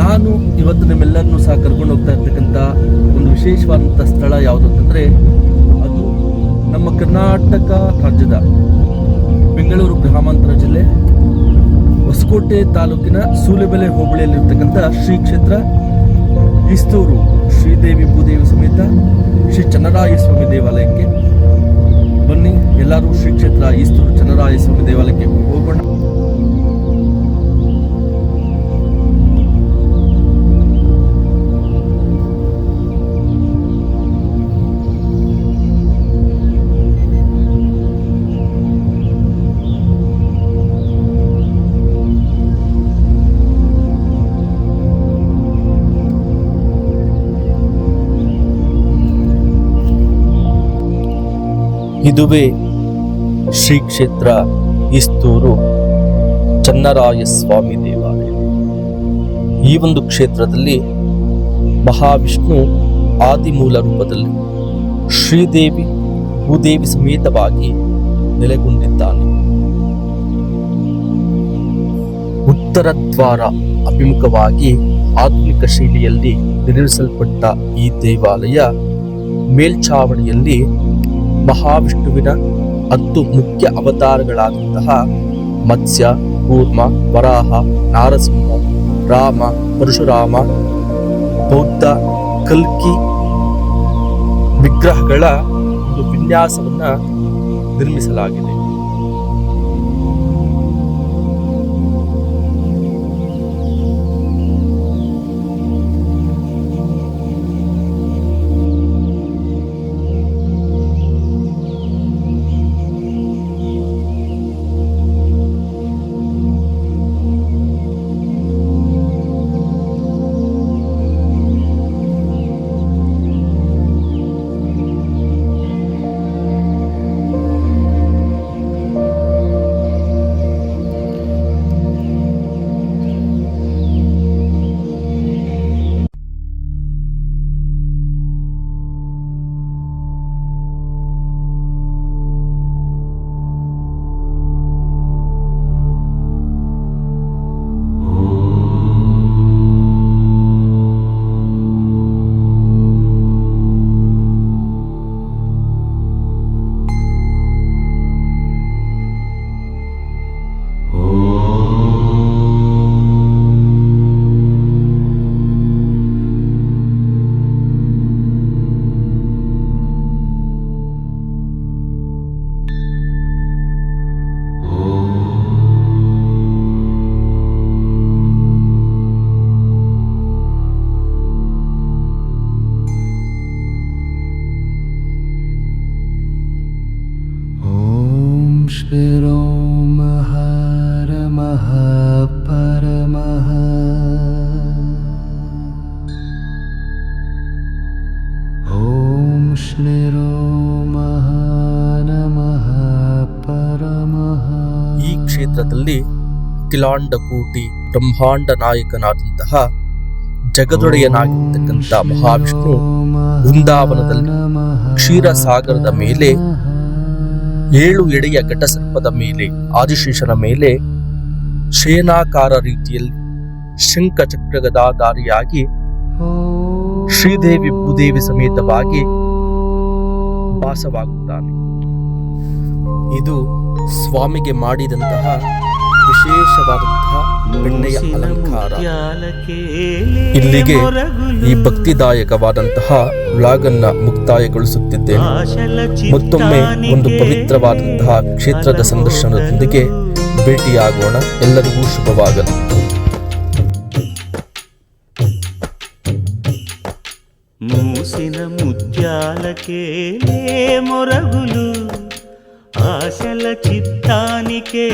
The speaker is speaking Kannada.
ನಾನು ಇವತ್ತು ನಿಮ್ಮೆಲ್ಲರನ್ನೂ ಸಹ ಕರ್ಕೊಂಡು ಹೋಗ್ತಾ ಇರ್ತಕ್ಕಂಥ ಒಂದು ವಿಶೇಷವಾದಂಥ ಸ್ಥಳ ಯಾವುದು ಅಂತಂದರೆ ಅದು ನಮ್ಮ ಕರ್ನಾಟಕ ರಾಜ್ಯದ ಬೆಂಗಳೂರು ಗ್ರಾಮಾಂತರ ಜಿಲ್ಲೆ ಹೊಸಕೋಟೆ ತಾಲೂಕಿನ ಸೂಲೆಬೆಲೆ ಹೋಬಳಿಯಲ್ಲಿರ್ತಕ್ಕಂಥ ಶ್ರೀ ಕ್ಷೇತ್ರ ಈಸ್ತೂರು ಶ್ರೀದೇವಿ ಭೂದೇವಿ ಸಮೇತ ಶ್ರೀ ಚನ್ನರಾಯ ಸ್ವಾಮಿ ದೇವಾಲಯಕ್ಕೆ ಬನ್ನಿ. ಎಲ್ಲರೂ ಶ್ರೀ ಕ್ಷೇತ್ರ ಈಸ್ತೂರು ಚನ್ನರಾಯ ಸ್ವಾಮಿ ದೇವಾಲಯಕ್ಕೆ ಹೋಗೋಣ. ಇದುವೇ ಶ್ರೀ ಕ್ಷೇತ್ರ ಈಸ್ತೂರು ಚನ್ನರಾಯ ಸ್ವಾಮಿ ದೇವಾಲಯ. ಈ ಒಂದು ಕ್ಷೇತ್ರದಲ್ಲಿ ಮಹಾವಿಷ್ಣು ಆದಿಮೂಲ ರೂಪದಲ್ಲಿ ಶ್ರೀದೇವಿ ಭೂದೇವಿ ಸಮೇತವಾಗಿ ನೆಲೆಗೊಂಡಿದ್ದಾನೆ. ಉತ್ತರ ದ್ವಾರ ಅಭಿಮುಖವಾಗಿ ಆಧುನಿಕ ಶೈಲಿಯಲ್ಲಿ ನಿರ್ಮಿಸಲ್ಪಟ್ಟ ಈ ದೇವಾಲಯ ಮೇಲ್ಛಾವಣಿಯಲ್ಲಿ ಮಹಾವಿಷ್ಣುವಿನ 10 ಮುಖ್ಯ ಅವತಾರಗಳಾದಂತಹ ಮತ್ಸ್ಯ, ಕೂರ್ಮ, ವರಾಹ, ನಾರಸಿಂಹ, ರಾಮ, ಪರಶುರಾಮ, ಬೌದ್ಧ, ಕಲ್ಕಿ ವಿಗ್ರಹಗಳ ಒಂದು ವಿನ್ಯಾಸವನ್ನ ನಿರ್ಮಿಸಲಾಗಿದೆ. ಈ ಕ್ಷೇತ್ರದಲ್ಲಿ ಅಖಿಲಾಂಡಕೋಟಿ ಬ್ರಹ್ಮಾಂಡ ನಾಯಕನಾದಂತಹ ಜಗದೊಡೆಯನಾಗಿರ್ತಕ್ಕಂಥ ಮಹಾವಿಷ್ಣು ವೃಂದಾವನದಲ್ಲಿ ಕ್ಷೀರಸಾಗರದ ಮೇಲೆ 7 ಎಡೆಯ ಘಟಸರ್ಪದ ಮೇಲೆ ಆದಿಶೇಷನ ಮೇಲೆ ಶಯನಾಕಾರ ರೀತಿಯಲ್ಲಿ ಶಂಖಚಕ್ರಗದಾಧಾರಿಯಾಗಿ ಶ್ರೀದೇವಿ ಭೂದೇವಿ ಸಮೇತವಾಗಿ ವಾಸವಾಗುತ್ತಾನೆ. ಇದು ಸ್ವಾಮಿಗೆ ಮಾಡಿದಂತಹ ವಿಶೇಷವಾದಂತಹ ಬೆಣ್ಣೆಯ ಅಲಂಕಾರ. ಇಲ್ಲಿಗೆ ಈ ಭಕ್ತಿದಾಯಕವಾದಂತಹ ವ್ಲಾಗನ್ನ ಮುಕ್ತಾಯಗೊಳಿಸುತ್ತಿದ್ದೇನೆ. ಮತ್ತೊಮ್ಮೆ ಒಂದು ಪವಿತ್ರವಾದಂತಹ ಕ್ಷೇತ್ರದ ಸಂದರ್ಶನದೊಂದಿಗೆ ಭೇಟಿಯಾಗೋಣ. ಎಲ್ಲರಿಗೂ ಶುಭವಾಗಲಿ. ಮೂಸಿನ ಮುತ್ಯಾಲಕ್ಕೆ ಮೊರಗುಲು ಆಶಲ ಚಿತ್ತಾನಿಕೆ